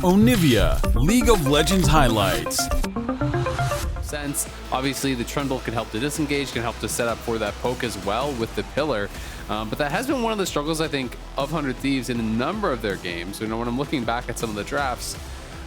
Onivia, League of Legends highlights. Obviously, the Trundle can help to disengage, can help to set up for that poke as well with the pillar. But that has been one of the struggles, I think, of 100 Thieves in a number of their games. You know, when I'm looking back at some of the drafts,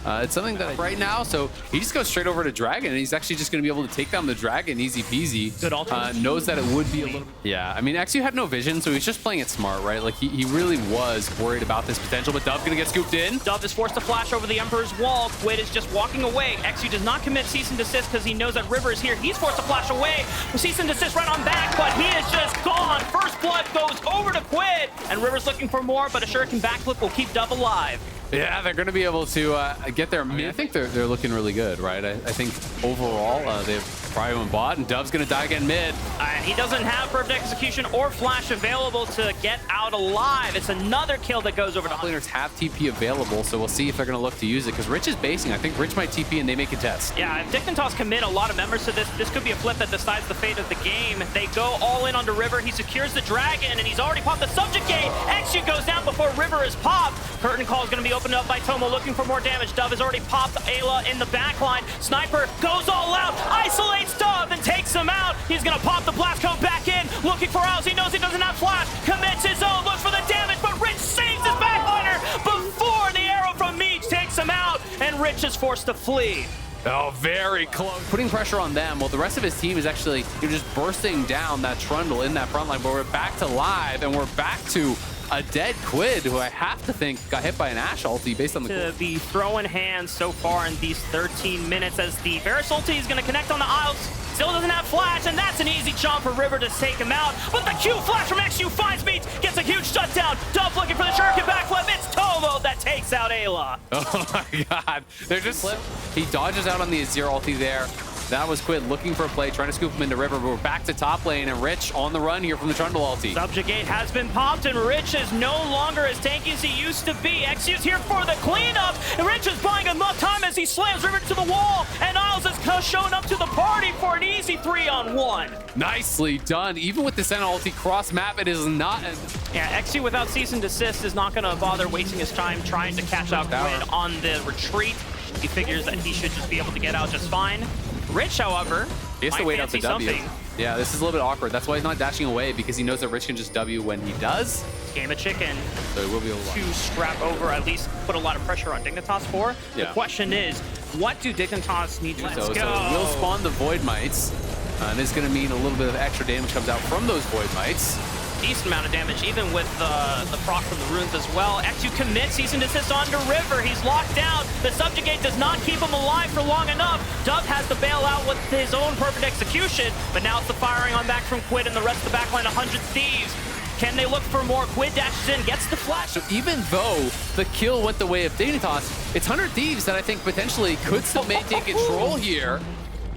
it's something that right now, so he just goes straight over to Dragon, and he's actually just going to be able to take down the Dragon easy peasy. Good ult. Knows that it would be a little... Yeah, I mean, XU had no vision, so he's just playing it smart, right? Like, he really was worried about this potential, but Dove going to get scooped in. Dove is forced to flash over the Emperor's wall. Quid is just walking away. XU does not commit cease and desist because he knows that River is here. He's forced to flash away. Cease and desist right on back, but he is just gone. First blood goes over to Quid, and River's looking for more, but a shuriken backflip will keep Dove alive. Yeah, they're going to be able to get their... I think they're looking really good, right? I think overall, they've Cryo and bot, and Dove's going to die again mid. He doesn't have perfect execution or flash available to get out alive. It's another kill that goes over to... Laners have TP available, so we'll see if they're going to look to use it, because Rich is basing. I think Rich might TP and they make a test. Yeah, if Dignitas commit a lot of members to this could be a flip that decides the fate of the game. They go all in onto River. He secures the Dragon, and he's already popped the Subject Gate. XU goes down before River is popped. Curtain Call is going to be opened up by Tomo, looking for more damage. Dove has already popped Ayla in the backline. Sniper goes all out, isolates Dove, and takes him out. He's going to pop the blast code back in, looking for Owls. He knows he doesn't have flash, commits his own, looks for the damage, but Rich saves his backliner before the arrow from Meech takes him out, and Rich is forced to flee. Oh, very close. Putting pressure on them while the rest of his team is actually just bursting down that Trundle in that front line. But we're back to live, and we're back to a dead Quid, who I have to think got hit by an Ashe ulti based on the... To be throwing hands so far in these 13 minutes as the Varus ulti is going to connect on the Isles. Still doesn't have flash, and that's an easy jump for River to take him out. But the Q flash from XU finds Meech, gets a huge shutdown. Dove looking for the shuriken backflip. It's Tomo that takes out Ayla. Oh my god. They're just... He dodges out on the Azir ulti there. That was Quid looking for a play, trying to scoop him into River, but we're back to top lane, and Rich on the run here from the Trundle ulti. Subject Gate has been popped, and Rich is no longer as tanky as he used to be. XU's here for the cleanup, and Rich is buying enough time as he slams River to the wall, and Isles is showing up to the party for an easy 3-on-1. Nicely done. Even with the Senna ulti cross map, it is not... Yeah, XU without cease and desist is not going to bother wasting his time trying to catch out Quid on the retreat. He figures that he should just be able to get out just fine. Rich, however, he has to wait out the W. Something. Yeah, this is a little bit awkward. That's why he's not dashing away, because he knows that Rich can just W when he does. Game of chicken. So he will be able to scrap over, at least put a lot of pressure on Dignitas for. Yeah. The question is, what do Dignitas need to do? So we'll spawn the Void Mites, and it's going to mean a little bit of extra damage comes out from those Void Mites. Decent amount of damage, even with the proc from the runes as well. XU commits cease and desist onto River. He's locked down. The Subject Gate does not keep him alive for long enough. Dove has to bail out with his own perfect execution, but now it's the firing on back from Quid and the rest of the backline, 100 Thieves. Can they look for more? Quid dashes in, gets the flash. So even though the kill went the way of Dignitas, it's 100 Thieves that I think potentially could still maintain control here.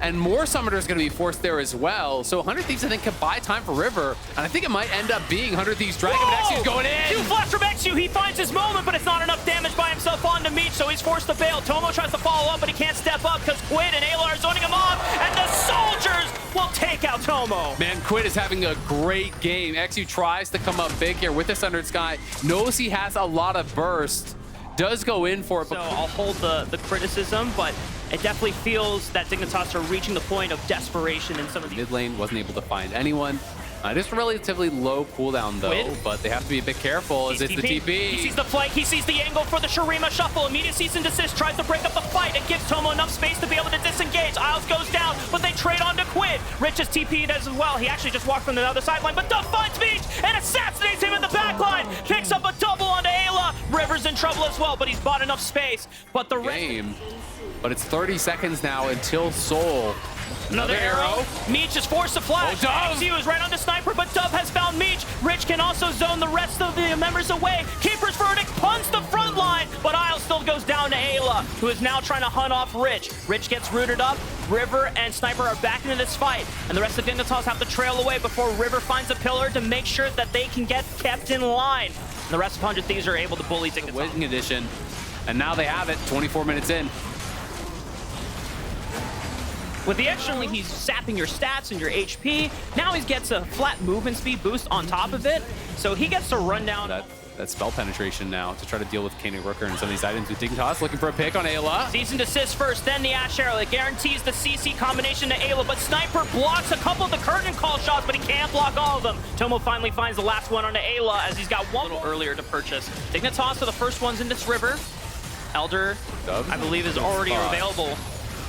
And more Summoners going to be forced there as well. So 100 Thieves, I think, can buy time for River. And I think it might end up being 100 Thieves Dragon, but XU's going in. Q flash from XU. He finds his moment, but it's not enough damage by himself onto Meech, so he's forced to bail. Tomo tries to follow up, but he can't step up because Quid and Ayla are zoning him off, and the soldiers will take out Tomo. Man, Quid is having a great game. XU tries to come up big here with this Sundered Sky. Knows he has a lot of burst. Does go in for it. So I'll hold the criticism, but it definitely feels that Dignitas are reaching the point of desperation in some of the... Mid lane wasn't able to find anyone. It is relatively low cooldown though, but they have to be a bit careful as it's the TP. He sees the flank, he sees the angle for the Shurima shuffle. Immediate cease and desist, tries to break up the fight and gives Tomo enough space to be able to disengage. Isles goes down, but they trade on to Quid. Rich is TP'd as well. He actually just walked from the other sideline, but Dove finds Meech and assassinates him in the backline. Picks up a double onto Ayla. River's in trouble as well, but he's bought enough space. But the game. But it's 30 seconds now until Soul. Another arrow. Meech is forced to flash. XU is right onto Sniper, but Dove has found Meech. Rich can also zone the rest of the members away. Keeper's Verdict punts the front line, but Isles still goes down to Ayla, who is now trying to hunt off Rich. Rich gets rooted up. River and Sniper are back into this fight, and the rest of Dignitas have to trail away before River finds a pillar to make sure that they can get kept in line. And the rest of 100 Thieves are able to bully Dignitas. Waiting edition, and now they have it 24 minutes in. With the extra link, he's sapping your stats and your HP. Now he gets a flat movement speed boost on top of it, so he gets to run down. that spell penetration now to try to deal with Kaning Rooker and some of these items with Dignitas looking for a pick on Ayla. Cease and desist first, then the Ash Arrow. It guarantees the CC combination to Ayla, but Sniper blocks a couple of the curtain call shots, but he can't block all of them. Tomo finally finds the last one onto Ayla as he's got one little earlier to purchase. Dignitas are the first ones in this river. Elder, I believe, is already available.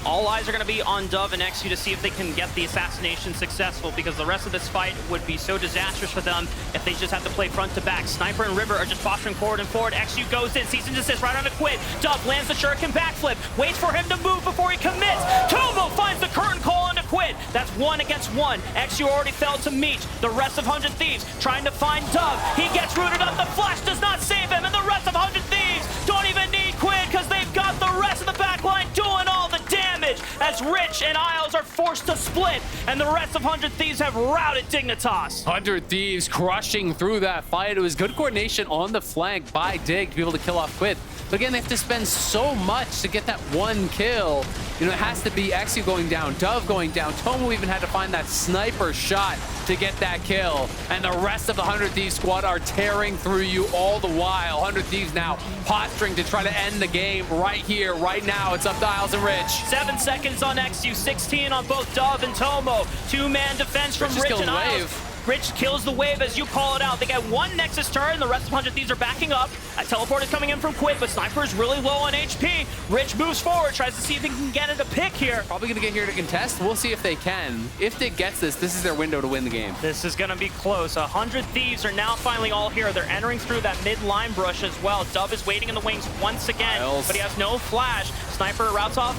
All eyes are going to be on Dove and XU to see if they can get the assassination successful, because the rest of this fight would be so disastrous for them if they just have to play front to back. Sniper and River are just posturing forward and forward. XU goes in, cease and desist right on a quit. Dove lands the shuriken backflip, waits for him to move before he commits. Tomo finds the curtain call on a quit. That's 1 against 1. XU already fell to Meech. The rest of 100 Thieves trying to find Dove. He gets rooted up. The flash does not save him, and the rest of 100 Thieves don't even need quit because they've got the rest of the backline doing all the damage as Rich and Isles are forced to split, and the rest of 100 Thieves have routed Dignitas. 100 Thieves crushing through that fight. It was good coordination on the flank by Dig to be able to kill off Quid. But again, they have to spend so much to get that one kill. You know, it has to be XU going down, Dove going down. Tomo even had to find that sniper shot to get that kill. And the rest of the 100 Thieves squad are tearing through you all the while. 100 Thieves now posturing to try to end the game right here, right now. It's up to Isles and Rich. 7 seconds on XU, 16 on both Dove and Tomo. Two-man defense from Rich and Isles. Rich kills the wave as you call it out. They get one Nexus turret, and the rest of 100 Thieves are backing up. A teleport is coming in from Quid, but Sniper is really low on HP. Rich moves forward, tries to see if he can get it a pick here. Probably going to get here to contest. We'll see if they can. If Dig gets this, this is their window to win the game. This is going to be close. 100 Thieves are now finally all here. They're entering through that mid-line brush as well. Dove is waiting in the wings once again, but he has no flash. Sniper routes off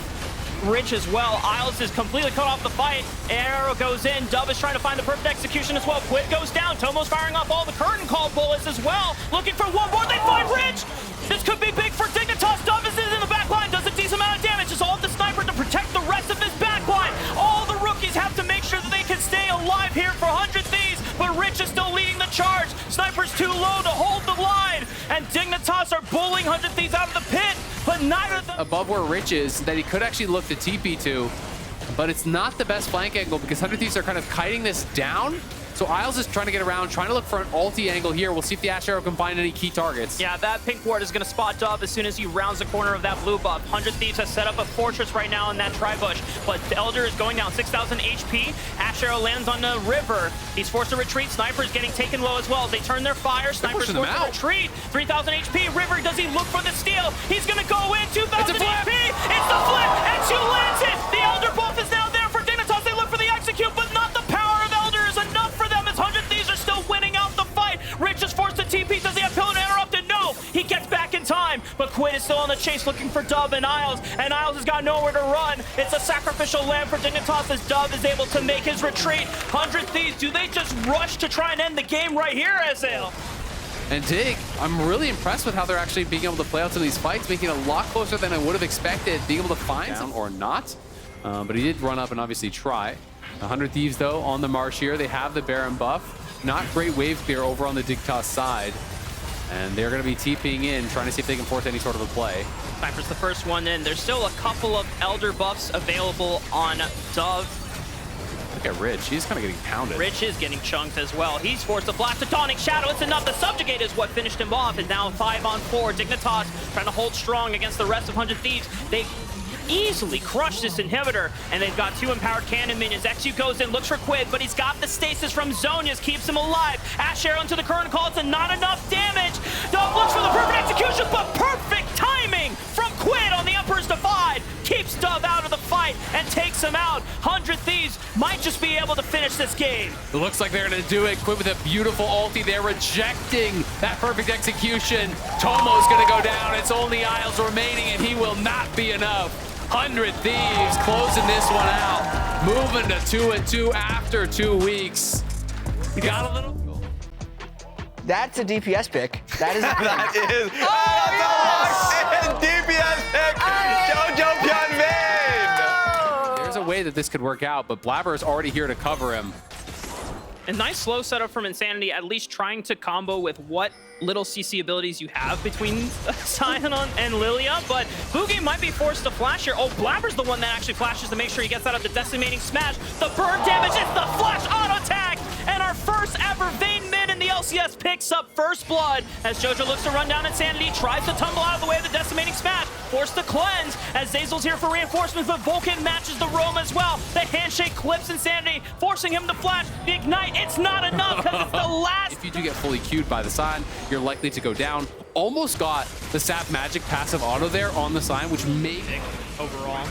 Rich as well. Isles is completely cut off the fight. Arrow goes in. Dove is trying to find the perfect execution as well. Quid goes down. Tomo's firing off all the curtain call bullets as well. Looking for one more. They find Rich. This could be big for Dignitas. Dove is in the back line. Does a decent amount of damage. It's all up to Sniper to protect the rest of his back line. All the rookies have to make sure that they can stay alive here for 100 Thieves, but Rich is still leading the charge. Sniper's too low to hold the line, and Dignitas are bullying 100 Thieves out of the pit, but neither of them... Above where Rich is, that he could actually look to TP to, but it's not the best flank angle because 100 Thieves are kind of kiting this down. So Isles is trying to get around, trying to look for an ulti angle here. We'll see if the Ash Arrow can find any key targets. Yeah, that pink ward is going to spot Dove as soon as he rounds the corner of that blue buff. 100 Thieves has set up a fortress right now in that tri-bush, but the Elder is going down 6,000 HP. Ash Arrow lands on the river. He's forced to retreat. Sniper's getting taken low as well. They turn their fire. Sniper's forced to retreat. 3,000 HP. River, does he look for the steal? He's going to go in. 2,000 HP. It's the flip. XU lands it. The Elder buff is now there for Dignitas. They look for the execute, but not the power of Elder is enough for them as 100 Thieves are still winning out the fight. Rich is forced to TP. Does he have pillar to interrupt it? No. He gets back in time, but Quid is still on the chase looking for Dove and Isles has got nowhere to run. It's a sacrificial lamb for Dignitas as Dove is able to make his retreat. 100 Thieves, do they just rush to try and end the game right here, Azael? And Dig, I'm really impressed with how they're actually being able to play out some of these fights, making it a lot closer than I would have expected, being able to find some or not. But he did run up and obviously try. 100 Thieves, though, on the march here. They have the Baron buff. Not great wave clear over on the Dignitas side. And they're going to be TPing in, trying to see if they can force any sort of a play. Sniper's the first one in. There's still a couple of Elder buffs available on Dove. Look at Rich. He's kind of getting pounded. Rich is getting chunked as well. He's forced to blast a Dawning Shadow. It's enough. The Subjugate is what finished him off. And now 5-on-4. Dignitas trying to hold strong against the rest of 100 Thieves. They easily crush this inhibitor, and they've got 2 empowered cannon minions. XU goes in, looks for Quid, but he's got the stasis from Zonius, keeps him alive. Ash Arrow into the current call, it's not enough damage. Dove looks for the perfect execution, but perfect timing from Quid on the Emperor's Divide. Keeps Dove out of the fight and takes him out. 100 Thieves might just be able to finish this game. It looks like they're going to do it. Quid with a beautiful ulti. They're rejecting that perfect execution. Tomo's going to go down. It's only Isles remaining, and he will not be enough. 100 Thieves closing this one out. Moving to 2-2 after 2 weeks. You got a little... That's a DPS pick. That is. That is. Oh, DPS pick. Jojo Pyonmin. There's a way that this could work out, but Blabber is already here to cover him. A nice slow setup from Insanity, at least trying to combo with what little CC abilities you have between Sion and Lilia, but Boogie might be forced to flash here. Oh, Blabber's the one that actually flashes to make sure he gets out of the decimating smash. The burn damage, it's the flash auto tag, and our first ever Vayne mid in the LCS. LCS picks up first blood as JoJo looks to run down Insanity, tries to tumble out of the way of the decimating smash, forced to cleanse as Zazel's here for reinforcements, but Vulcan matches the roam as well. The handshake clips Insanity, forcing him to flash. The ignite, it's not enough because it's the last. If you do get fully queued by the sign, you're likely to go down. Almost got the Sap Magic passive auto there on the sign, which may overall.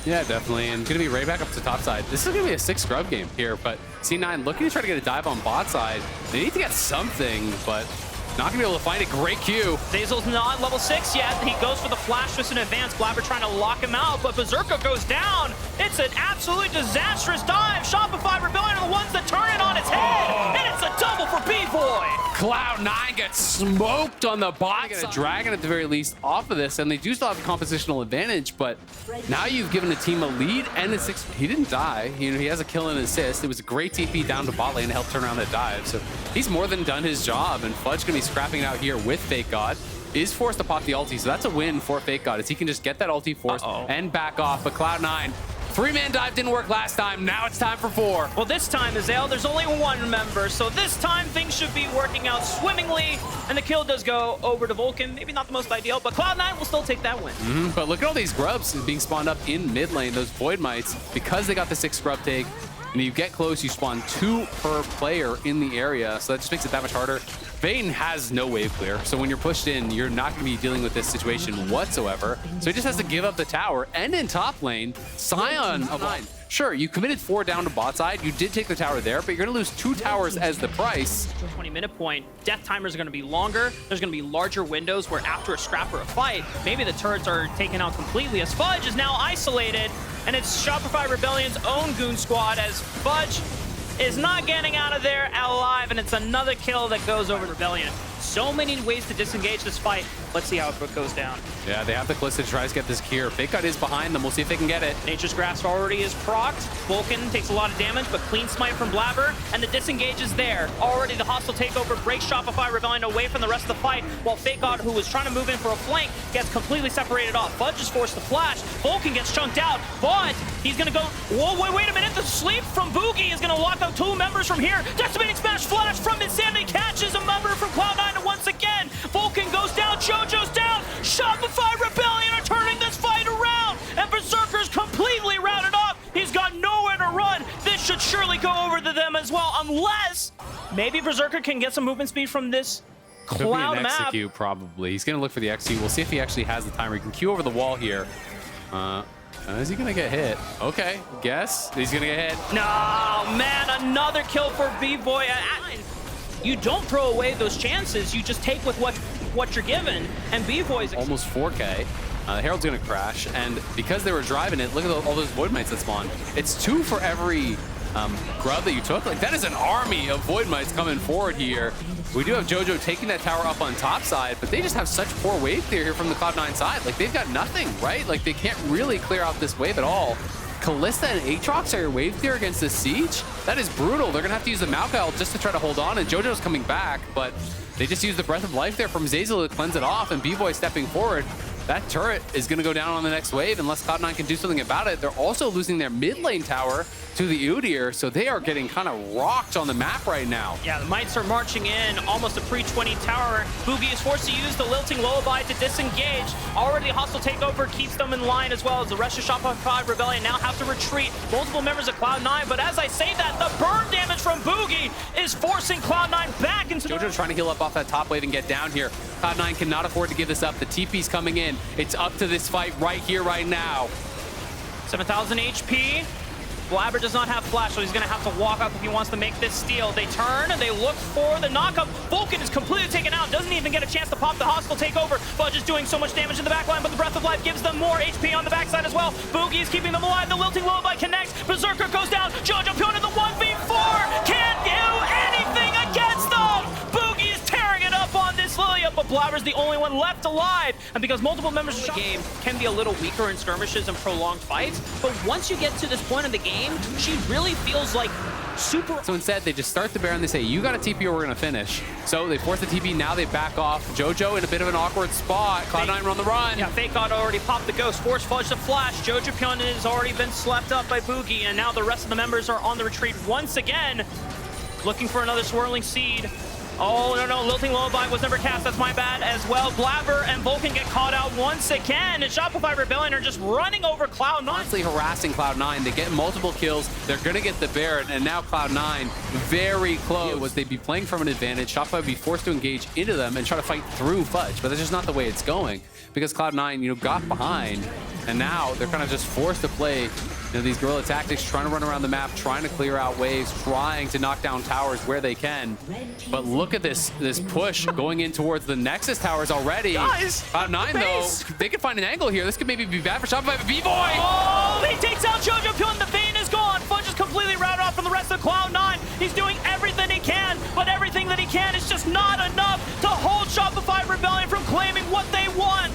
Yeah, definitely, and gonna be right back up to top side. This is gonna be a 6 scrub game here, but C9 looking to try to get a dive on bot side. They need to get something, but not gonna be able to find a great Q. Zazel's not level 6 yet. He goes for the flash twist in advance. Blabber trying to lock him out, but Berserker goes down. It's an absolutely disastrous dive. Shopify Rebellion are the ones that turn it on its head, and it's a double for B-Boy. Cloud9 gets smoked on the bot. Get a dragon at the very least off of this, and they do still have a compositional advantage, but now you've given the team a lead and a 6. He didn't die. You know, he has a kill and an assist. It was a great TP down to bot lane to help turn around that dive. So he's more than done his job, and Fudge gonna be scrapping out here with Fake God. Is forced to pop the ulti, so that's a win for Fake God as he can just get that ulti forced and back off. But Cloud9, 3-man dive didn't work last time. Now it's time for 4. Well, this time, Azale, there's only one member, so this time things should be working out swimmingly, and the kill does go over to Vulcan. Maybe not the most ideal, but Cloud9 will still take that win. But look at all these grubs being spawned up in mid lane, those Void Mites, because they got the 6 scrub take. And you get close, you spawn 2 per player in the area, so that just makes it that much harder. Vayne has no wave clear, so when you're pushed in, you're not going to be dealing with this situation whatsoever. So he just has to give up the tower. And in top lane, Sion of 9. Sure, you committed 4 down to bot side. You did take the tower there, but you're going to lose 2 towers as the price. 20-minute point. Death timers are going to be longer. There's going to be larger windows where after a scrap or a fight, maybe the turrets are taken out completely as Fudge is now isolated. And it's Shopify Rebellion's own goon squad as Fudge is not getting out of there alive, and it's another kill that goes over Rebellion. So many ways to disengage this fight. Let's see how it goes down. Yeah, they have the Calista to try to get this cure. Fake God is behind them. We'll see if they can get it. Nature's Grasp already is procced. Vulcan takes a lot of damage, but clean smite from Blabber, and the disengage is there. Already the hostile takeover breaks Shopify Rebellion away from the rest of the fight, while Fake God, who was trying to move in for a flank, gets completely separated off. Fudge is forced to flash. Vulcan gets chunked out, but he's gonna go, whoa, wait a minute. The sleep from Boogie is gonna lock out 2 members from here. Decimating smash flash from Insanity catches a member from Cloud9, and once again, Vulcan goes down, JoJo's down. Shopify Rebellion are turning this fight around, and Berserker's completely routed off. He's got nowhere to run. This should surely go over to them as well, unless maybe Berserker can get some movement speed from this cloud an map. execute, probably. He's going to look for the execute. We'll see if he actually has the timer. He can queue over the wall here. Is he going to get hit? Okay, guess. He's going to get hit. No, man, another kill for B-Boy. You don't throw away those chances. You just take with what you're given, and B-Boy's almost 4K. Herald's going to crash, and because they were driving it, look at all those Void Mites that spawned. It's 2 for every grub that you took. Like, that is an army of Void Mites coming forward here. We do have JoJo taking that tower up on top side, but they just have such poor wave clear here from the Cloud9 side. Like, they've got nothing, right? Like, they can't really clear out this wave at all. Kalista and Aatrox are your wave clear against this siege. That is brutal. They're gonna have to use the Maokai just to try to hold on, and JoJo's coming back, but they just used the Breath of Life there from Zazel to cleanse it off, and B-Boy stepping forward. That turret is gonna go down on the next wave unless Cloud9 can do something about it. They're also losing their mid lane tower to the Udyr, so they are getting kind of rocked on the map right now. Yeah, the Mites are marching in, almost a pre-20 tower. Boogie is forced to use the Lilting Lullaby to disengage. Already a hostile takeover keeps them in line, as well as the rest of Shopify Rebellion now have to retreat. Multiple members of Cloud9, but as I say that, the burn damage from Boogie is forcing Cloud9 back into JoJo's trying to heal up off that top wave and get down here. Cloud9 cannot afford to give this up. The TP's coming in. It's up to this fight right here, right now. 7,000 HP. Blabber does not have flash, so he's going to have to walk up if he wants to make this steal. They turn, and they look for the knockup. Vulcan is completely taken out, doesn't even get a chance to pop the hostile takeover. Fudge is doing so much damage in the backline, but the Breath of Life gives them more HP on the backside as well. Boogie is keeping them alive. The Lilting Lullaby connects. Berserker goes down. JoJo Pion in the 1v4. Can't do anything against them. Boogie is tearing it up on this Lilia, but Blabber's the only one left alive. And because multiple members of the game can be a little weaker in skirmishes and prolonged fights, but once you get to this point in the game, she really feels like super. So instead, they just start the Baron. They say, you got a TP or we're going to finish. So they force the TP. Now they back off. JoJo in a bit of an awkward spot. Cloud9 run the run. Yeah, Fake God already popped the ghost. Force Fudge to flash. JoJo Pion has already been slept up by Boogie, and now the rest of the members are on the retreat once again, looking for another swirling seed. Oh, no, Lilting Lullaby was never cast. That's my bad as well. Blabber and Vulcan get caught out once again, and Shopify Rebellion are just running over Cloud9. Constantly harassing Cloud9. They get multiple kills. They're going to get the Baron, and now Cloud9 very close. Was they'd be playing from an advantage. Shopify would be forced to engage into them and try to fight through Fudge, but that's just not the way it's going because Cloud9, got behind, and now they're kind of just forced to play these guerrilla tactics, trying to run around the map, trying to clear out waves, trying to knock down towers where they can. But look at this push going in towards the Nexus towers already. Guys, Cloud9 though, they could find an angle here. This could maybe be bad for Shopify, but B-Boy! Oh, he takes out Jojo Pill, and the Vayne is gone. Fudge is completely routed off from the rest of Cloud9. He's doing everything he can, but everything that he can is just not enough to hold Shopify Rebellion from claiming what they want.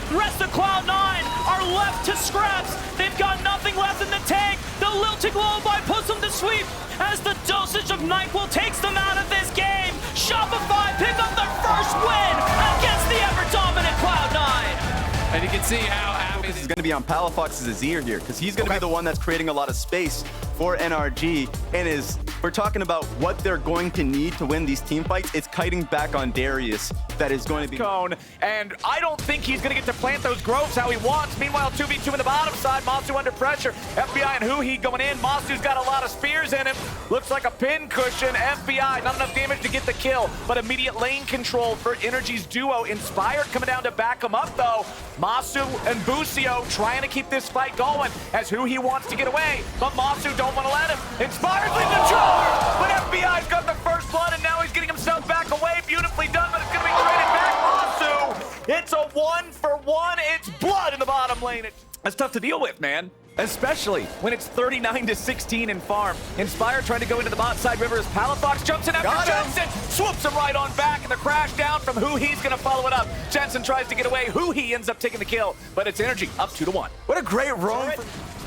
The rest of Cloud9 are left to scraps. They've got nothing left in the tank. The Lilting Lullaby puts them to sleep as the dosage of NyQuil takes them out of this game. Shopify pick up their first win against the ever-dominant Cloud9. And you can see how happy This is going to be on Palafox's Azir here because he's going to be the one that's creating a lot of space for NRG. And we're talking about what they're going to need to win these team fights. It's kiting back on Darius that is going to be cone, and I don't think he's going to get to plant those groves how he wants. Meanwhile, 2v2 in the bottom side, Masu under pressure. FBI and Huhi going in. Masu's got a lot of spears in him. Looks like a pin cushion. FBI, not enough damage to get the kill, but immediate lane control for Energy's duo. Inspired coming down to back him up, though. Masu and Busio trying to keep this fight going as Huhi wants to get away, but Masu don't want to let him. Inspired leads the charge, but FBI's got the first blood, and now he's getting himself back away. Beautifully done, but it's going to be traded back. Masu, it's a 1-for-1. It's blood in the bottom lane. That's tough to deal with, man. Especially when it's 39-16 in farm. Inspire trying to go into the bot side river as Palafox jumps in after Jensen. Swoops him right on back, and the crash down from Huhi's going to follow it up. Jensen tries to get away. Huhi ends up taking the kill, but it's Energy up 2-1. What a great roam.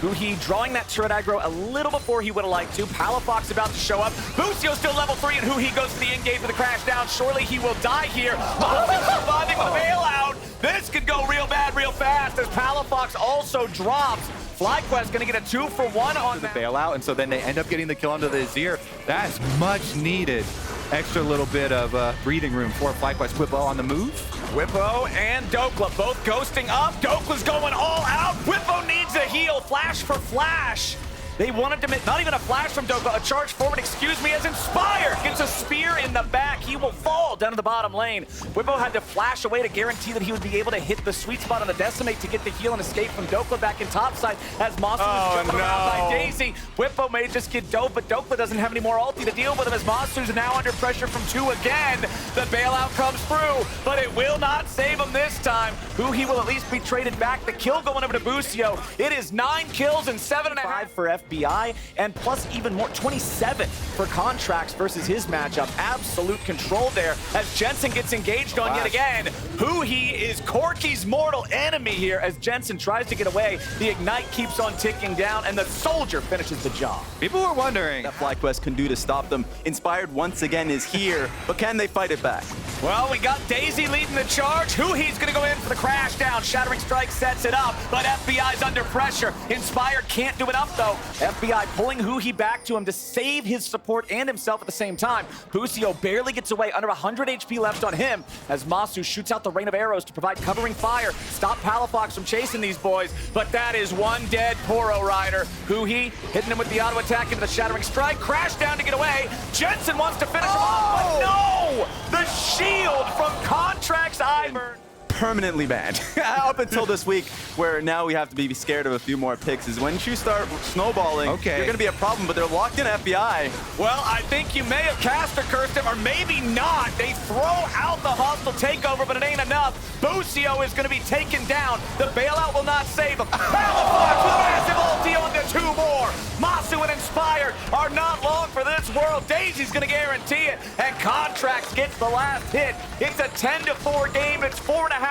Huhi drawing that turret aggro a little before he would have liked to. Palafox about to show up. Busio still level 3, and Huhi goes to the engage with a crash down. Surely he will die here. Masu surviving with a bailout. This could go real bad real fast as Palafox also drops. FlyQuest gonna get a 2-for-1 on the that bailout, and so then they end up getting the kill onto the Azir. That's much needed. Extra little bit of breathing room for FlyQuest. Whippo on the move. Whippo and Dokla both ghosting up. Dokla's going all out. Whippo needs a heal. Flash for flash. They wanted to make, not even a flash from Dokla, a charge forward, excuse me, as Inspire gets a spear in the back. He will fall down to the bottom lane. Whippo had to flash away to guarantee that he would be able to hit the sweet spot on the Decimate to get the heal and escape from Dokla back in topside as Masu is jumping around by Daisy. Whippo may just get doped, but Dokla doesn't have any more ulti to deal with him as Masu's now under pressure from 2 again. The bailout comes through, but it will not save him this time. Huhi will at least be traded back. The kill going over to Busio. It is 9 kills and 7.5 for FBI, and plus even more, 27 for Contracts versus his matchup. Absolute control there as Jensen gets engaged on yet again. Huhi is Corki's mortal enemy here as Jensen tries to get away. The Ignite keeps on ticking down, and the Soldier finishes the job. People were wondering that FlyQuest can do to stop them. Inspired once again is here, but can they fight it back? Well, we got Daisy leading the charge. Huhi's gonna go in for the crash down. Shattering Strike sets it up, but FBI's under pressure. Inspired can't do enough though. FBI pulling Huhi back to him to save his support and himself at the same time. Busio barely gets away, under 100 HP left on him as Masu shoots out the rain of arrows to provide covering fire. Stop Palafox from chasing these boys, but that is one dead Poro Rider. Huhi hitting him with the auto attack into the Shattering Strike. Crash down to get away. Jensen wants to finish him off, but no! The shield from Contracts Ivern. Permanently banned. Up until this week, where now we have to be scared of a few more picks, is when you start snowballing, you're going to be a problem, but they're locked in FBI. Well, I think you may have cast or cursed him, or maybe not. They throw out the hostile takeover, but it ain't enough. Busio is going to be taken down. The bailout will not save him. Palafox with a massive ulti onto 2 more. Masu and Inspired are not long for this world. Daisy's going to guarantee it, and Contracts gets the last hit. It's a 10-4 game. It's 4,500.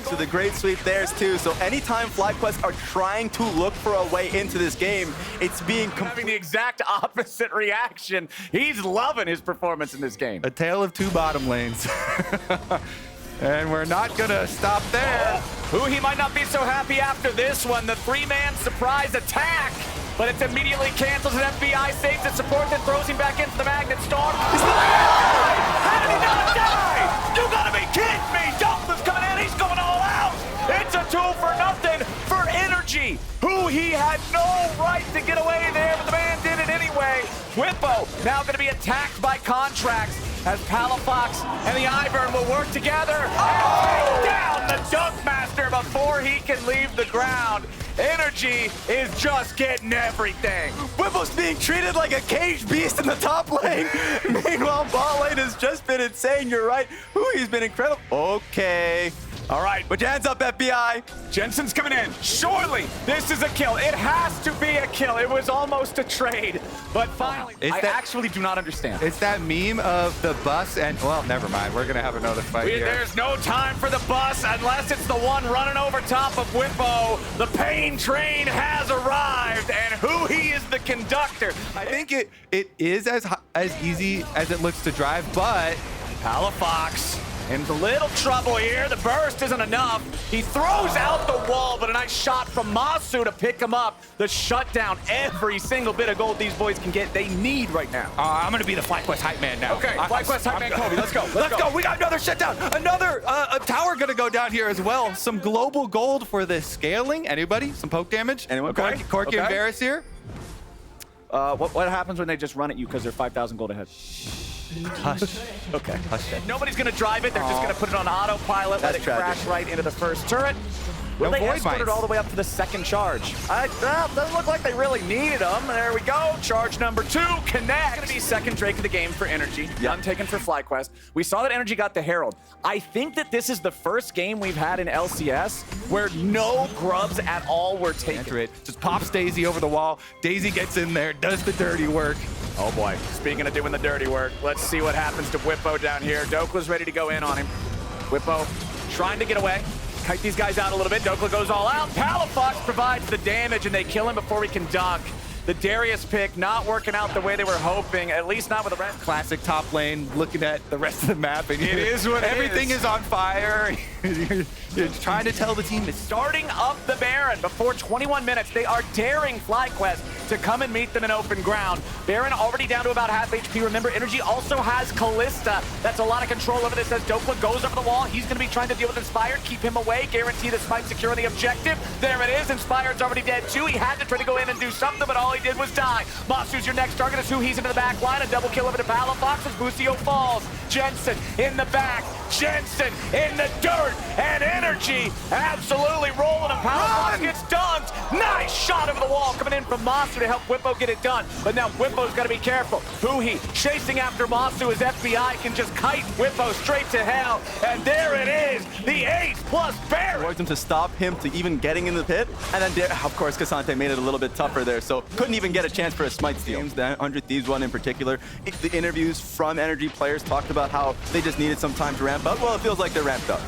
So the great sweep there's too. So anytime FlyQuest are trying to look for a way into this game, it's being having the exact opposite reaction. He's loving his performance in this game. A tale of 2 bottom lanes. And we're not gonna stop there. Huhi might not be so happy after this one. The 3-man surprise attack, but it's immediately canceled as FBI saves its support, then throws him back into the Magnet Storm. How he not die? You gotta be kidding me! Dokla's coming in, he's going all out! It's a 2 for nothing for Energy, who he had no right to get away there, but the man did it anyway. Whippo now gonna be attacked by Contracts as Palafox and the Ivern will work together and take down the Dunkmaster before he can leave the ground. Energy is just getting everything. Whipple's being treated like a caged beast in the top lane. Meanwhile, bot lane has just been insane. You're right. He's been incredible. Okay. All right, Put your hands up, FBI. Jensen's coming in. Surely this is a kill. It has to be a kill. It was almost a trade, but finally, I actually do not understand. It's that meme of the bus and, well, never mind. We're going to have another fight here. There's no time for the bus unless it's the one running over top of Whippo. The pain train has arrived, and who he is the conductor. I think it is as easy as it looks to drive, but Palafox in a little trouble here. The burst isn't enough. He throws out the wall, but a nice shot from Masu to pick him up. The shutdown, every single bit of gold these boys can get, they need right now. I'm going to be the FlyQuest hype man now. Okay, FlyQuest hype man Kobe, let's go. Let's go. We got another shutdown. Another a tower going to go down here as well. Some global gold for the scaling. Anybody? Some poke damage? Anyone? Corky and Varus here. What happens when they just run at you because they're 5,000 gold ahead? Hush. Okay. Hush it. Nobody's going to drive it. They're just going to put it on autopilot, let it crash right into the first turret. Will they escort it all the way up to the second charge? Doesn't look like they really needed them. There we go. Charge number 2, connect. Going to be second Drake of the game for Energy. None taken for FlyQuest. We saw that Energy got the Herald. I think that this is the first game we've had in LCS where no grubs at all were taken. Enter it. Just pops Daisy over the wall. Daisy gets in there, does the dirty work. Oh boy, speaking of doing the dirty work, let's see what happens to Whippo down here. Dokla's ready to go in on him. Whippo trying to get away. Kite these guys out a little bit. Dokla goes all out. Palafox provides the damage and they kill him before he can dunk. The Darius pick not working out the way they were hoping, at least not with the rest. Classic top lane, looking at the rest of the map. And It is what it everything is on fire. You're trying to tell the team to Starting up the Baron before 21 minutes. They are daring FlyQuest to come and meet them in open ground. Baron already down to about half HP. Remember, Energy also has Kalista. That's a lot of control over this as Dokla goes over the wall. He's going to be trying to deal with Inspired, keep him away, guarantee the Smite secure the objective. There it is. Inspired's already dead too. He had to try to go in and do something, but all he did was die. Masu's your next target. Is who he's into the back line. A double kill over to Palafox as Busio falls. Jensen in the back. Jensen in the dirt. And Energy absolutely rolling him. Palafox gets dunked. Nice shot over the wall coming in from Masu to help Whippo get it done. But now Whippo's got to be careful. Huhi chasing after Masu as FBI can just kite Whippo straight to hell. And there it is. The ace plus Baron. Forced him to stop him to even getting in the pit. And then, of course, Cassante made it a little bit tougher there. So couldn't even get a chance for a smite steal. That 100 Thieves one in particular. The interviews from Energy players talked about how they just needed some time to ramp up. Well, it feels like they're ramped up.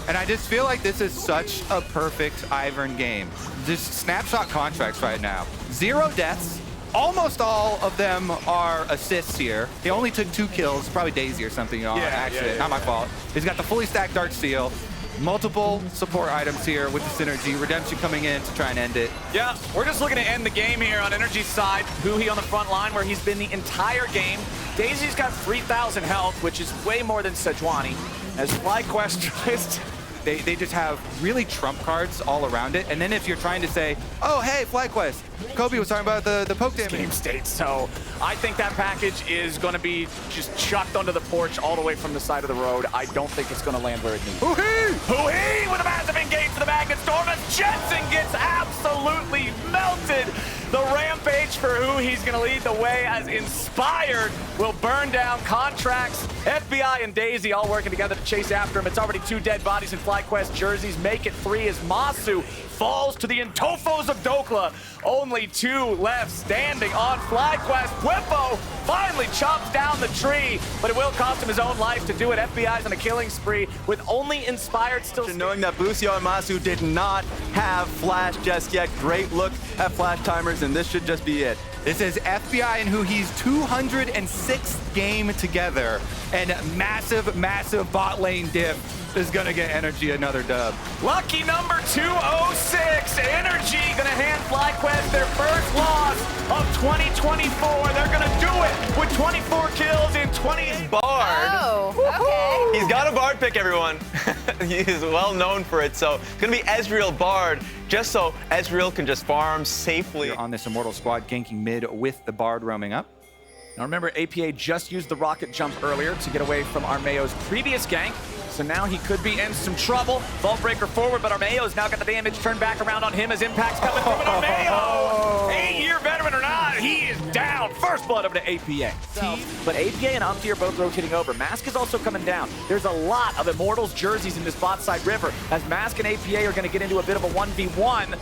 And I just feel like this is such a perfect Ivern game. Just snapshot Contracts right now. 0 deaths. Almost all of them are assists here. He only took 2 kills, probably Daisy or something on accident. Not my fault. He's got the fully stacked Dark Steel. Multiple support items here with the synergy. Redemption coming in to try and end it. Yeah, we're just looking to end the game here on Energy's side. Huhi on the front line where he's been the entire game. Daisy's got 3,000 health, which is way more than Sejuani. As FlyQuest tries They just have really trump cards all around it. And then if you're trying to say, oh, hey, FlyQuest, Kobe was talking about the poke damage. Game state, so I think that package is going to be just chucked onto the porch all the way from the side of the road. I don't think it's going to land where it needs. Huhi with a massive engage to the Magnet Storm as Jensen gets absolutely melted. The rampage for Huhi's going to lead the way as Inspired will burn down Contracts. FBI and Daisy all working together to chase after him. It's already 2 dead bodies in FlyQuest jerseys. Make it 3 as Masu falls to the Intofos of Dokla. Only 2 left standing on FlyQuest. Whippo finally chops down the tree, but it will cost him his own life to do it. FBI's on a killing spree with only Inspired still. Knowing that Busio and Masu did not have Flash just yet. Great look at Flash timers, and this should just be it. This is FBI and who he's 206th game together, and massive bot lane diff is gonna get Energy another dub. Lucky number 206, Energy gonna hand FlyQuest their first loss of 2024. They're gonna do it with 24 kills in 20. Bard. Oh, okay. He's got a Bard pick, everyone. He is well known for it. So it's gonna be Ezreal Bard, just so Ezreal can just farm safely. On this Immortal squad, ganking mid with the Bard roaming up. Now remember, APA just used the rocket jump earlier to get away from Armeo's previous gank. So now he could be in some trouble. Vault Breaker forward, but Armeo's now got the damage turned back around on him as Impact's coming through. And Armeo, 8-year veteran or not, he is down. First blood over to APA. But APA and Umpty are both rotating over. Mask is also coming down. There's a lot of Immortals jerseys in this bot side river as Mask and APA are going to get into a bit of a 1v1.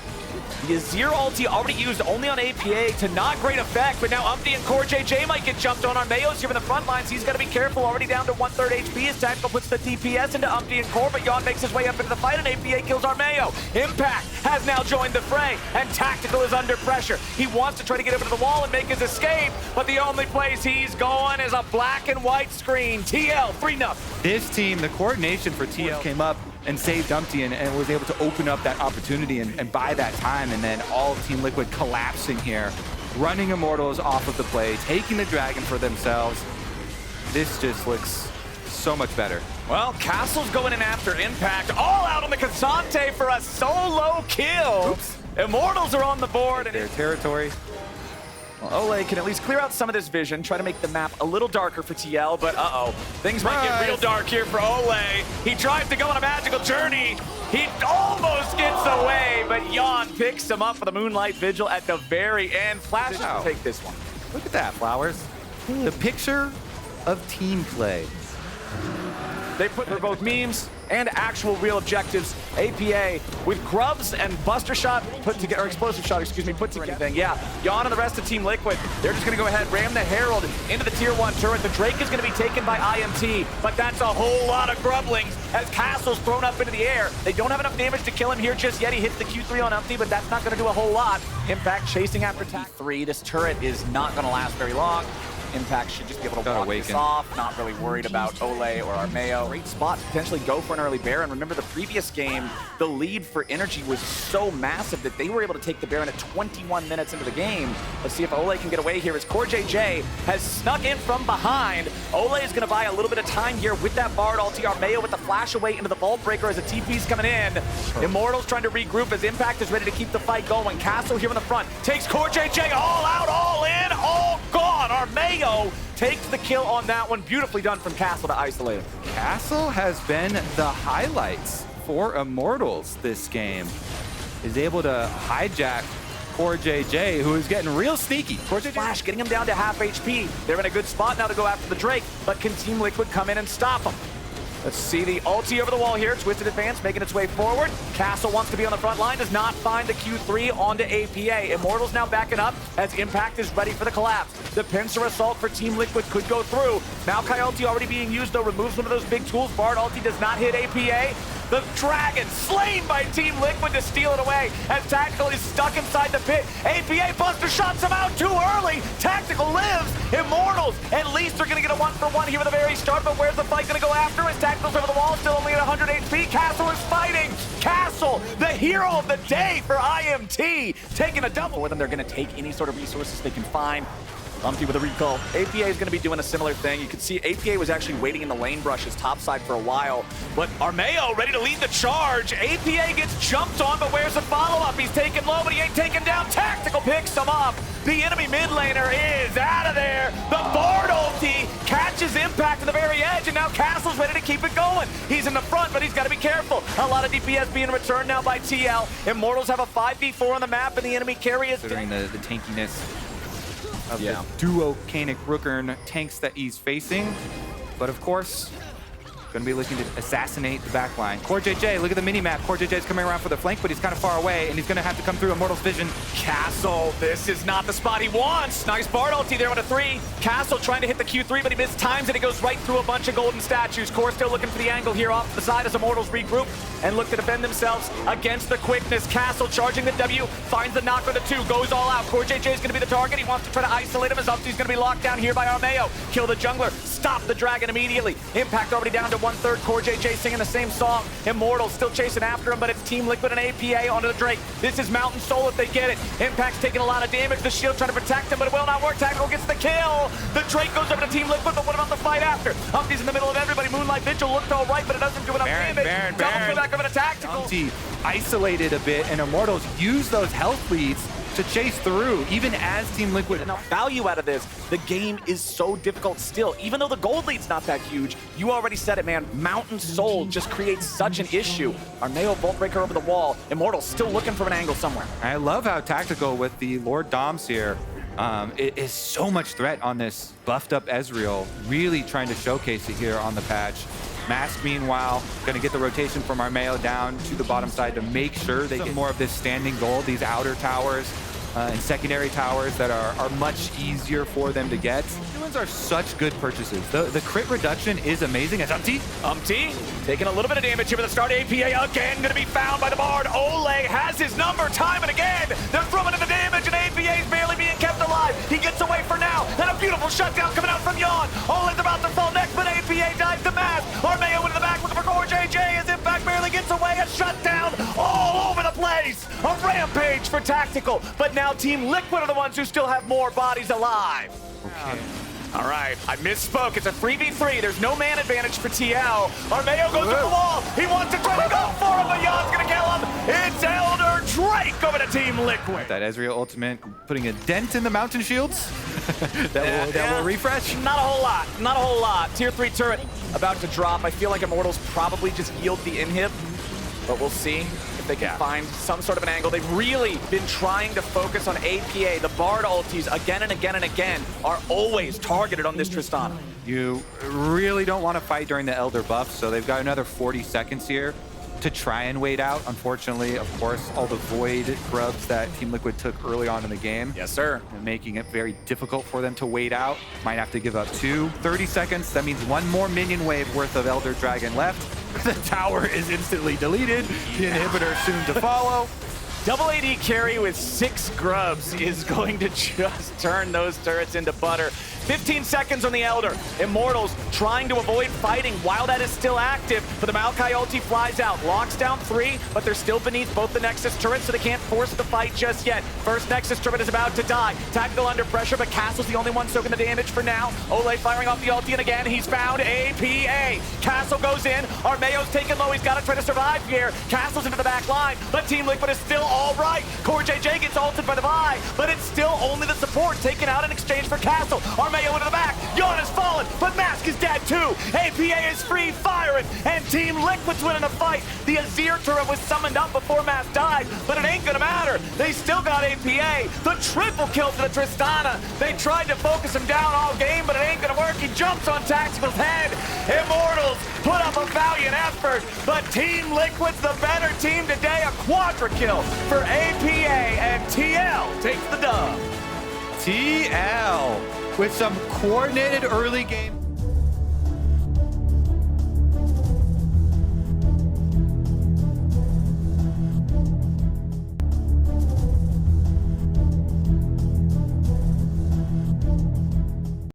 The Azir ulti already used only on APA to not great effect, but now Umpty and Core JJ might get jumped on. Armeo's here in the front lines. He's got to be careful, already down to 1/3 HP. His Tactical puts the DPS into Umpty and Core, but Yon makes his way up into the fight, and APA kills Armeo. Impact has now joined the fray, and Tactical is under pressure. He wants to try to get over to the wall and make his escape, but the only place he's going is a black and white screen. TL, 3-0. This team, the coordination for TL came up and saved Umpty and was able to open up that opportunity and buy that time, and then all of Team Liquid collapsing here, running Immortals off of the play, taking the Dragon for themselves. This just looks so much better. Well, Castle's going in after Impact, all out on the Cassante for a solo kill. Oops. Immortals are on the board. Their territory. Well, Ole can at least clear out some of this vision, try to make the map a little darker for TL, but things might get real dark here for Ole. He tries to go on a magical journey. He almost gets away, but Yon picks him up for the Moonlight Vigil at the very end. Flash will take this one. Look at that, Flowers. The picture of team play. They put for both memes and actual real objectives. APA with Grubs and Buster Shot put together, or Explosive Shot, excuse me, put together. Anything. Yeah, Yon and the rest of Team Liquid, they're just gonna go ahead, ram the Herald into the tier 1 turret. The Drake is gonna be taken by IMT, but that's a whole lot of Grublings as Castle's thrown up into the air. They don't have enough damage to kill him here just yet. He hits the Q3 on Umpty, but that's not gonna do a whole lot. Impact chasing after T3. This turret is not gonna last very long. Impact should just be able to walk this off, not really worried about Ole or Armeo. Great spot to potentially go for an early Baron. Remember the previous game, the lead for Energy was so massive that they were able to take the Baron at 21 minutes into the game. Let's see if Ole can get away here as Core JJ has snuck in from behind. Ole is gonna buy a little bit of time here with that Bard ulti. Armeo with the flash away into the Vault Breaker as a TP's coming in. Immortals trying to regroup as Impact is ready to keep the fight going. Castle here in the front, takes Core JJ all out, all in, all gone. Armeo takes the kill on that one. Beautifully done from Castle to isolate him. Castle has been the highlights for Immortals this game. Is able to hijack Core JJ, who is getting real sneaky. Core JJ Flash getting him down to half HP. They're in a good spot now to go after the Drake, but can Team Liquid come in and stop him? Let's see the ulti over the wall here. Twisted Advance making its way forward. Castle wants to be on the front line, does not find the Q3 onto APA. Immortals now backing up as Impact is ready for the collapse. The pincer assault for Team Liquid could go through. Maokai ulti already being used though, removes one of those big tools. Bard ulti does not hit APA. The Dragon slain by Team Liquid to steal it away as Tactical is stuck inside the pit. APA Buster shots him out too early. Tactical lives. Immortals at least are going to get a 1-for-1 here at the very start, but where's the fight going to go after? As Tactical's over the wall, still only at 100 HP. Castle is fighting. Castle, the hero of the day for IMT, taking a double with them. They're going to take any sort of resources they can find. Umpty with a recall. APA is going to be doing a similar thing. You can see APA was actually waiting in the lane brushes topside for a while, but Armeo ready to lead the charge. APA gets jumped on, but where's the follow-up? He's taken low, but he ain't taken down. Tactical picks him up. The enemy mid laner is out of there. The Bard ulti catches Impact to the very edge, and now Castle's ready to keep it going. He's in the front, but he's got to be careful. A lot of DPS being returned now by TL. Immortals have a 5v4 on the map, and the enemy carry is considering the tankiness of the duo Kanik Rookern tanks that he's facing. But of course, Going to be looking to assassinate the back line. Core JJ, look at the mini-map. Core JJ is coming around for the flank, but he's kind of far away, and he's going to have to come through Immortal's vision. Castle, this is not the spot he wants. Nice Bard ulti there with a 3. Castle trying to hit the Q3, but he missed times, and he goes right through a bunch of golden statues. Core still looking for the angle here off to the side as Immortals regroup and look to defend themselves against the quickness. Castle charging the W, finds the knock on the 2, goes all out. Core JJ is going to be the target. He wants to try to isolate him. His ulti's going to be locked down here by Armeo. Kill the jungler, stop the dragon immediately. Impact already down to 1/3. Core JJ singing the same song. Immortals still chasing after him, but it's Team Liquid and APA onto the Drake. This is Mountain Soul if they get it. Impact's taking a lot of damage. The shield trying to protect him, but it will not work. Tactical gets the kill. The Drake goes over to Team Liquid, but what about the fight after? Humpty's in the middle of everybody. Moonlight Vigil looked all right, but it doesn't do enough damage. Double kill back over to Tactical. Humpty isolated a bit, and Immortals use those health leads to chase through, even as Team Liquid. Enough value out of this. The game is so difficult still. Even though the gold lead's not that huge, you already said it, man. Mountain Soul just creates such an issue. Armeo Bolt Breaker over the wall. Immortal still looking for an angle somewhere. I love how Tactical with the Lord Doms here. It is so much threat on this buffed up Ezreal. Really trying to showcase it here on the patch. Mask, meanwhile, going to get the rotation from Armeo down to the bottom side to make sure they get more of this standing gold, these outer towers and secondary towers that are much easier for them to get. These ones are such good purchases. The crit reduction is amazing. It's Umpty taking a little bit of damage here at the start. APA again going to be found by the Bard. Ole has his number time and again. They're throwing in the damage and APA is barely being kept alive. He gets away for now. And a beautiful shutdown coming out from Yawn. Ole's about to fall next, but APA dives the mask. Armeo into the back looking for Core JJ as Impact barely gets away. A shutdown all over the place. A rampage for Tactical, but now Team Liquid are the ones who still have more bodies alive. okay. All right, I misspoke. It's a 3v3. There's no man advantage for TL. Armeo goes to the wall. He wants to try to go for him, but Yon's gonna kill him. It's Elder Drake over to Team Liquid. That Ezreal ultimate putting a dent in the mountain shields. that will refresh. Not a whole lot. Not a whole lot. Tier 3 turret about to drop. I feel like Immortals probably just yield the inhib, but we'll see if they can find some sort of an angle. They've really been trying to focus on APA. The Bard ultis again and again and again are always targeted on this Tristana. You really don't want to fight during the Elder buff, so they've got another 40 seconds here to try and wait out. Unfortunately, of course, all the Void grubs that Team Liquid took early on in the game. Yes, sir. And making it very difficult for them to wait out. Might have to give up 30 seconds. That means one more minion wave worth of Elder Dragon left. The tower is instantly deleted. The inhibitor soon to follow. Double AD carry with 6 grubs is going to just turn those turrets into butter. 15 seconds on the Elder. Immortals trying to avoid fighting while that is still active, but the Maokai ulti flies out. Locks down 3, but they're still beneath both the Nexus turrets, so they can't force the fight just yet. First Nexus turret is about to die. Tactical under pressure, but Castle's the only one soaking the damage for now. Ole firing off the ulti, and again, he's found APA. Castle goes in. Armeo's taken low. He's got to try to survive here. Castle's into the back line, but Team Liquid is still all right. Core JJ gets ulted by the Vi, but it's still only the support taken out in exchange for Castle. Armeo into the back. Yawn has fallen, but Mask is dead too. APA is free firing, and Team Liquid's winning the fight. The Azir turret was summoned up before Mask died, but it ain't gonna matter. They still got APA. The triple kill to the Tristana. They tried to focus him down all game, but it ain't gonna work. He jumps on Tactical's head. Immortals put up a valiant effort, but Team Liquid's the better team today. A quadra kill for APA, and TL takes the dub. TL with some coordinated early game.